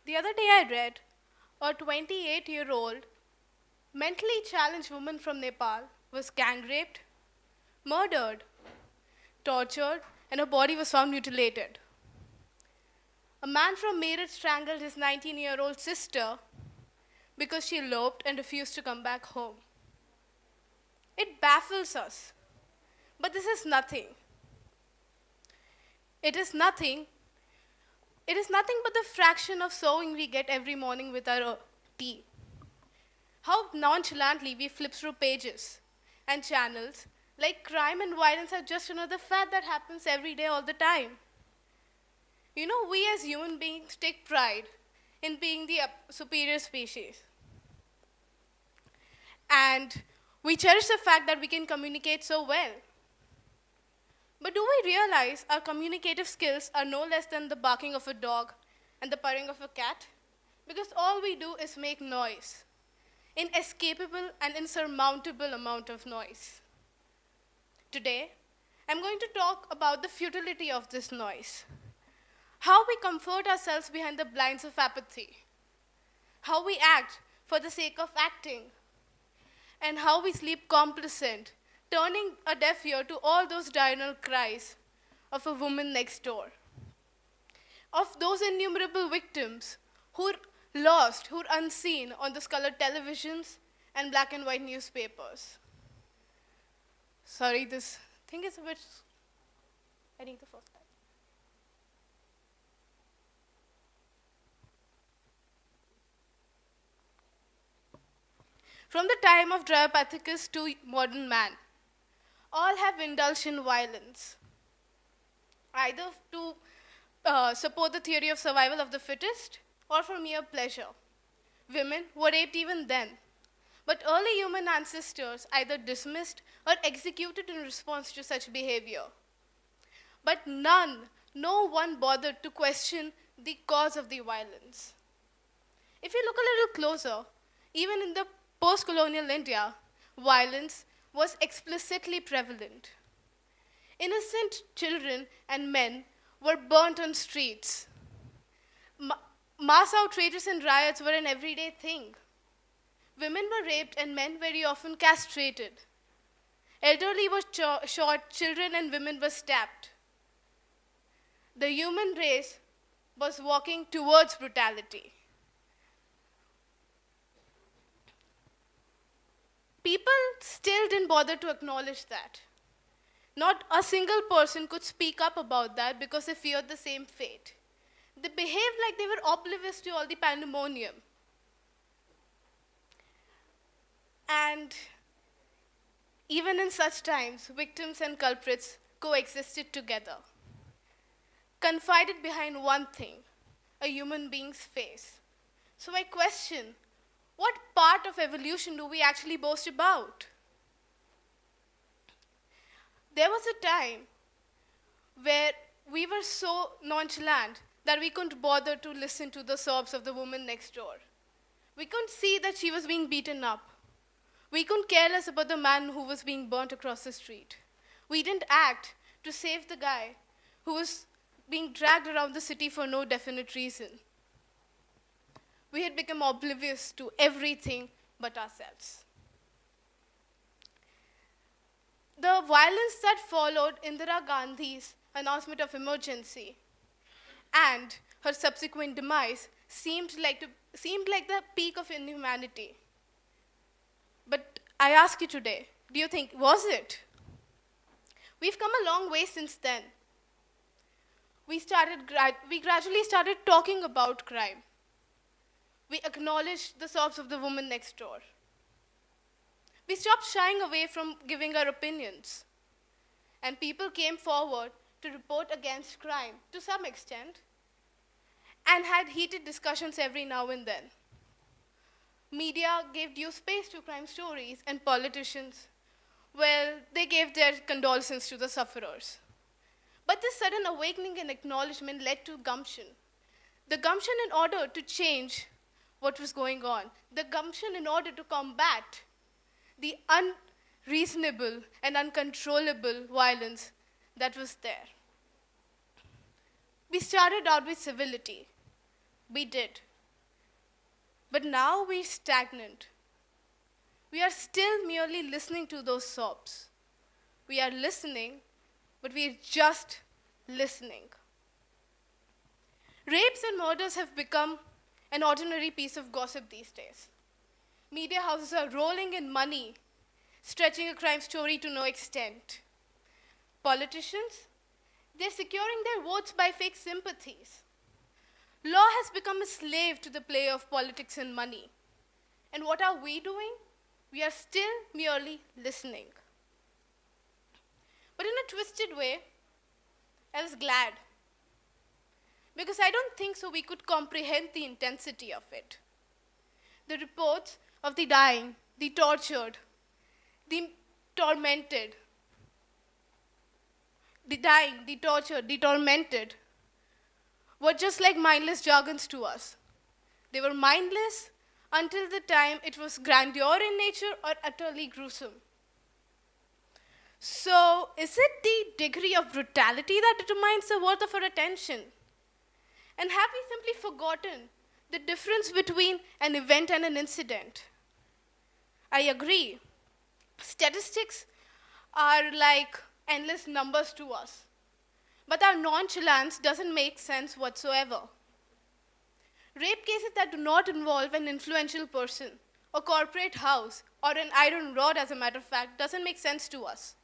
The other day I read a 28-year-old mentally challenged woman from Nepal was gang raped, murdered, tortured, and her body was found mutilated. A man from Mehra strangled his 19-year-old sister because she eloped and refused to come back home. It baffles us. But this is nothing. It is nothing. It is nothing but the fraction of sewing we get every morning with our tea. How nonchalantly we flip through pages and channels like crime and violence are just another fad that happens every day all the time. You know, we as human beings take pride in being the superior species. And we cherish the fact that we can communicate so well. But do we realize our communicative skills are no less than the barking of a dog and the purring of a cat? Because all we do is make noise, inescapable and insurmountable amount of noise. Today, I'm going to talk about the futility of this noise, how we comfort ourselves behind the blinds of apathy, how we act for the sake of acting, and how we sleep complacent, turning a deaf ear to all those diurnal cries of a woman next door, of those innumerable victims who are lost, who are unseen on those colored televisions and black and white newspapers. Sorry, this thing is a bit... I need the first slide. From the time of Dryopithecus to modern man, all have indulged in violence, either to support the theory of survival of the fittest or for mere pleasure. Women were raped even then, but early human ancestors either dismissed or executed in response to such behavior. But no one bothered to question the cause of the violence. If you look a little closer, even in the post-colonial India, violence was explicitly prevalent. Innocent children and men were burnt on streets. Mass outrages and riots were an everyday thing. Women were raped and men very often castrated. Elderly were shot, children and women were stabbed. The human race was walking towards brutality. People still didn't bother to acknowledge that. Not a single person could speak up about that because they feared the same fate. They behaved like they were oblivious to all the pandemonium. And even in such times, victims and culprits coexisted together, confided behind one thing, a human being's face. So I question, what part of evolution do we actually boast about? There was a time where we were so nonchalant that we couldn't bother to listen to the sobs of the woman next door. We couldn't see that she was being beaten up. We couldn't care less about the man who was being burnt across the street. We didn't act to save the guy who was being dragged around the city for no definite reason. We had become oblivious to everything but ourselves. The violence that followed Indira Gandhi's announcement of emergency and her subsequent demise seemed like the peak of inhumanity. But I ask you today, do you think, was it? We've come a long way since then. We gradually started talking about crime. We acknowledged the sobs of the woman next door. We stopped shying away from giving our opinions. And people came forward to report against crime to some extent and had heated discussions every now and then. Media gave due space to crime stories, and politicians, well, they gave their condolences to the sufferers. But this sudden awakening and acknowledgement led to gumption. The gumption in order to change what was going on. The gumption in order to combat the unreasonable and uncontrollable violence that was there. We started out with civility. We did. But now we're stagnant. We are still merely listening to those sobs. We are listening, but we're just listening. Rapes and murders have become an ordinary piece of gossip these days. Media houses are rolling in money, stretching a crime story to no extent. Politicians, they're securing their votes by fake sympathies. Law has become a slave to the play of politics and money. And what are we doing? We are still merely listening. But in a twisted way, I was glad. Because I don't think so we could comprehend the intensity of it. The reports of the dying, the tortured, the tormented, the dying, the tortured, the tormented, were just like mindless jargons to us. They were mindless until the time it was grandeur in nature or utterly gruesome. So, is it the degree of brutality that determines the worth of our attention? And have we simply forgotten the difference between an event and an incident? I agree. Statistics are like endless numbers to us. But our nonchalance doesn't make sense whatsoever. Rape cases that do not involve an influential person, a corporate house, or an iron rod, as a matter of fact, doesn't make sense to us.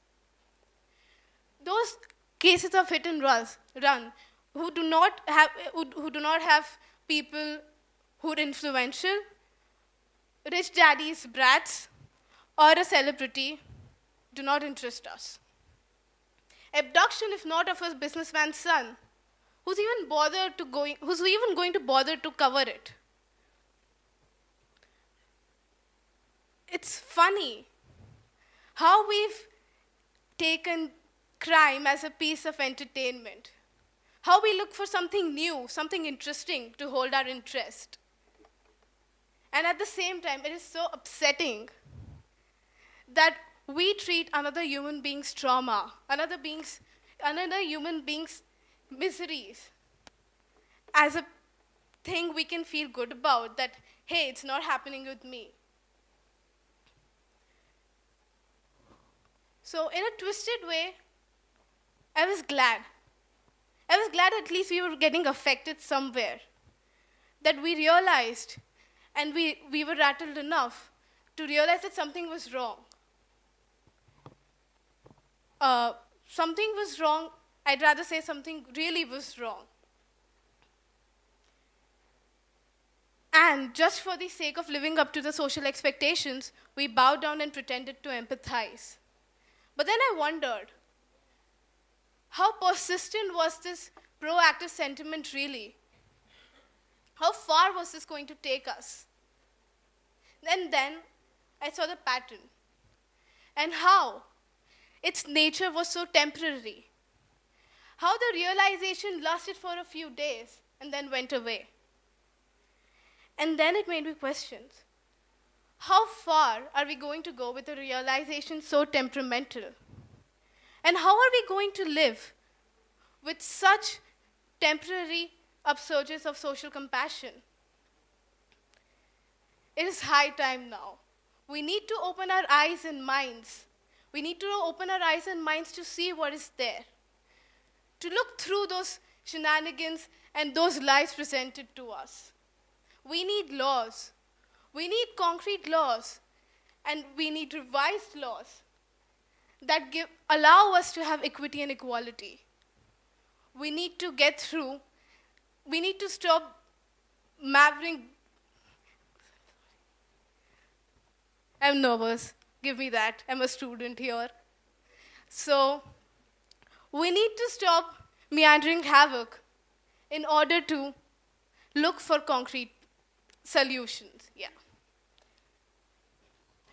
Those cases of hit and run who do not have people who are influential, rich daddy's brats, or a celebrity do not interest us. Abduction, if not of a businessman's son, who's even going to bother to cover it? It's funny how we've taken crime as a piece of entertainment. How we look for something new, something interesting to hold our interest. And at the same time, it is so upsetting that we treat another human being's trauma, another human being's miseries as a thing we can feel good about, that, hey, it's not happening with me. So in a twisted way, I was glad. I was glad at least we were getting affected somewhere. That we realized, and we were rattled enough to realize that something was wrong. Something was wrong. I'd rather say something really was wrong. And just for the sake of living up to the social expectations, we bowed down and pretended to empathize. But then I wondered, how persistent was this proactive sentiment really? How far was this going to take us? And then I saw the pattern. And how its nature was so temporary. How the realization lasted for a few days and then went away. And then it made me question, how far are we going to go with a realization so temperamental? And how are we going to live with such temporary upsurges of social compassion? It is high time now. We need to open our eyes and minds. We need to open our eyes and minds to see what is there. To look through those shenanigans and those lies presented to us. We need laws. We need concrete laws. And we need revised laws that allow us to have equity and equality. We need to get through. We need to stop mavering. I'm nervous. Give me that. I'm a student here. So, we need to stop meandering havoc in order to look for concrete solutions. Yeah.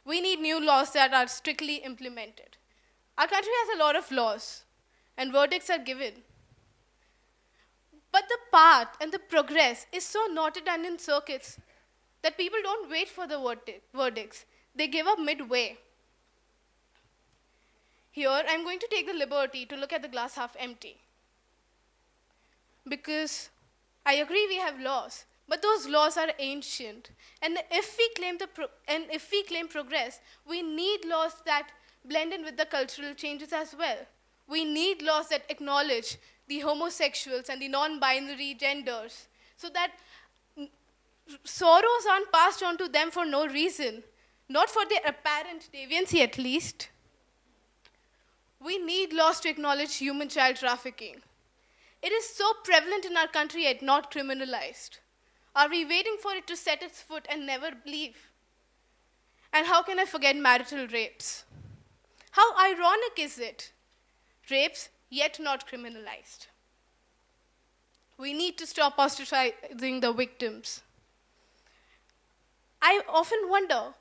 We need new laws that are strictly implemented. Our country has a lot of laws, and verdicts are given. But the path and the progress is so knotted and in circuits that people don't wait for the verdicts. They give up midway. Here, I'm going to take the liberty to look at the glass half empty. Because I agree we have laws, But those laws are ancient. And if we claim progress, we need laws that blend in with the cultural changes as well. We need laws that acknowledge the homosexuals and the non-binary genders so that sorrows aren't passed on to them for no reason, not for their apparent deviancy at least. We need laws to acknowledge human child trafficking. It is so prevalent in our country yet not criminalized. Are we waiting for it to set its foot and never leave? And how can I forget marital rapes? How ironic is it? Rapes yet not criminalized. We need to stop ostracizing the victims. I often wonder,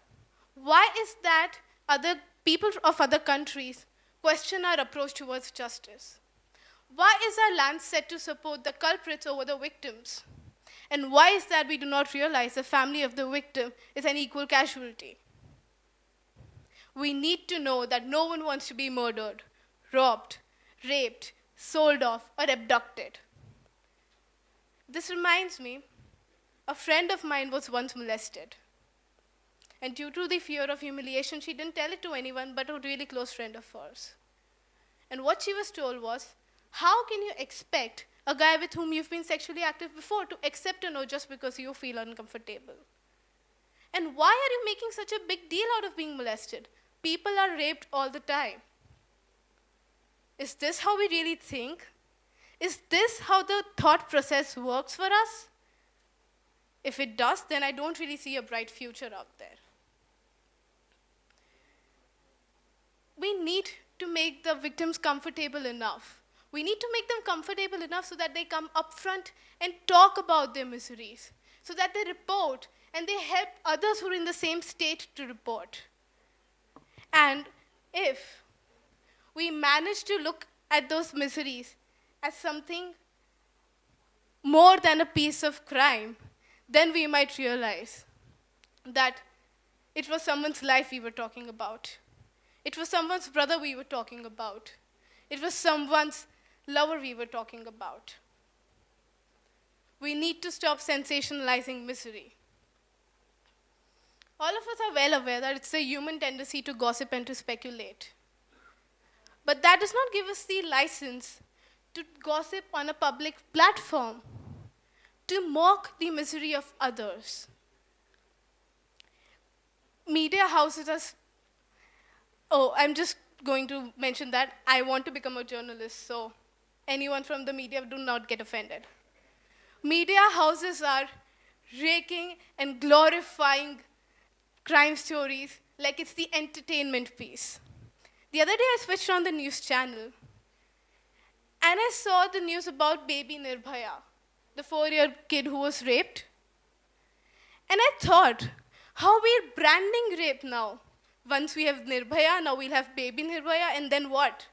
why is that other people of other countries question our approach towards justice? Why is our land set to support the culprits over the victims? And why is that we do not realize the family of the victim is an equal casualty? We need to know that no one wants to be murdered, robbed, raped, sold off, or abducted. This reminds me, a friend of mine was once molested. And due to the fear of humiliation, she didn't tell it to anyone but a really close friend of hers. And what she was told was, how can you expect a guy with whom you've been sexually active before to accept a no just because you feel uncomfortable? And why are you making such a big deal out of being molested? People are raped all the time. Is this how we really think? Is this how the thought process works for us? If it does, then I don't really see a bright future out there. We need to make the victims comfortable enough. We need to make them comfortable enough so that they come up front and talk about their miseries, so that they report and they help others who are in the same state to report. And if we manage to look at those miseries as something more than a piece of crime, then we might realize that it was someone's life we were talking about. It was someone's brother we were talking about. It was someone's lover we were talking about. We need to stop sensationalizing misery. All of us are well aware that it's a human tendency to gossip and to speculate. But that does not give us the license to gossip on a public platform, to mock the misery of others. Media houses us. I'm just going to mention that I want to become a journalist, so anyone from the media, do not get offended. Media houses are raking and glorifying crime stories like it's the entertainment piece. The other day I switched on the news channel and I saw the news about baby Nirbhaya, the 4-year kid who was raped. And I thought, how we're branding rape now. Once we have Nirbhaya, now we'll have baby Nirbhaya, and then what?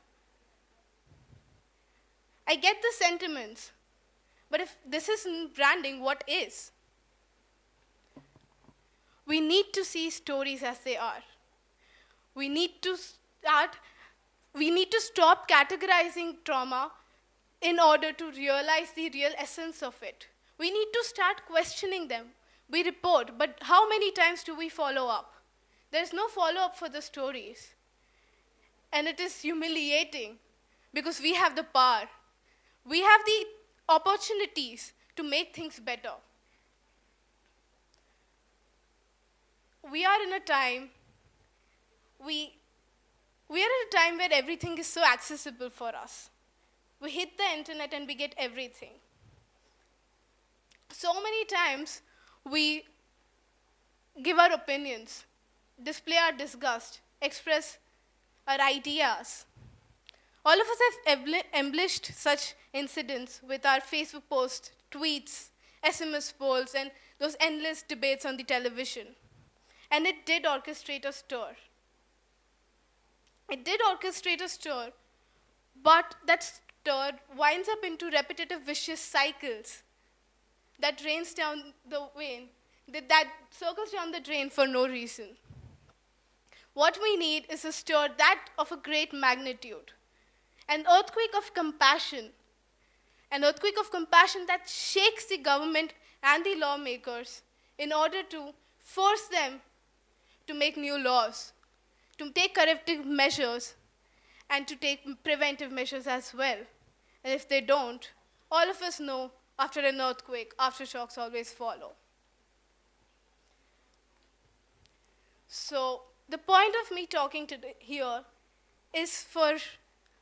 I get the sentiments, but if this isn't branding, what is? We need to see stories as they are. We need to stop categorizing trauma in order to realize the real essence of it. We need to start questioning them. We report, but how many times do we follow up? There's no follow-up for the stories. And it is humiliating because we have the power. We have the opportunities to make things better. We are in a time where everything is so accessible for us. We hit the internet and we get everything. So many times we give our opinions, display our disgust, express our ideas. All of us have embellished such incidents with our Facebook posts, tweets, SMS polls, and those endless debates on the television. And it did orchestrate a stir. But that stir winds up into repetitive vicious cycles that drains down the drain, that circles down the drain for no reason. What we need is a stir that of a great magnitude, an earthquake of compassion that shakes the government and the lawmakers in order to force them to make new laws, to take corrective measures, and to take preventive measures as well. And if they don't, all of us know after an earthquake, aftershocks always follow. So the point of me talking today here is for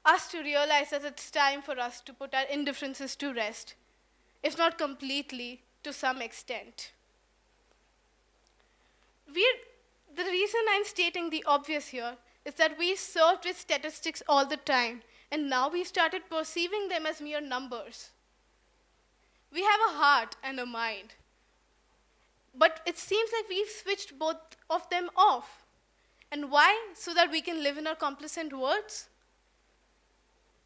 us to realize that it's time for us to put our indifferences to rest, if not completely, to some extent. The reason I'm stating the obvious here is that we served with statistics all the time, and now we started perceiving them as mere numbers. We have a heart and a mind, but it seems like we've switched both of them off. And why? So that we can live in our complacent worlds?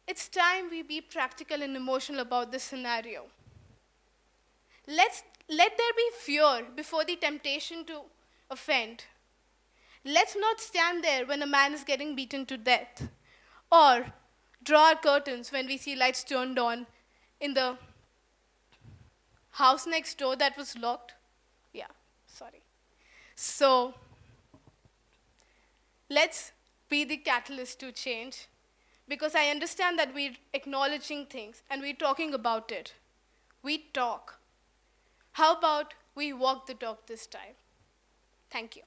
It's time we be practical and emotional about this scenario. Let there be fear before the temptation to offend. Let's not stand there when a man is getting beaten to death, or draw our curtains when we see lights turned on in the house next door that was locked. Yeah, sorry. So, let's be the catalyst to change, because I understand that we're acknowledging things and we're talking about it. We talk. How about we walk the talk this time? Thank you.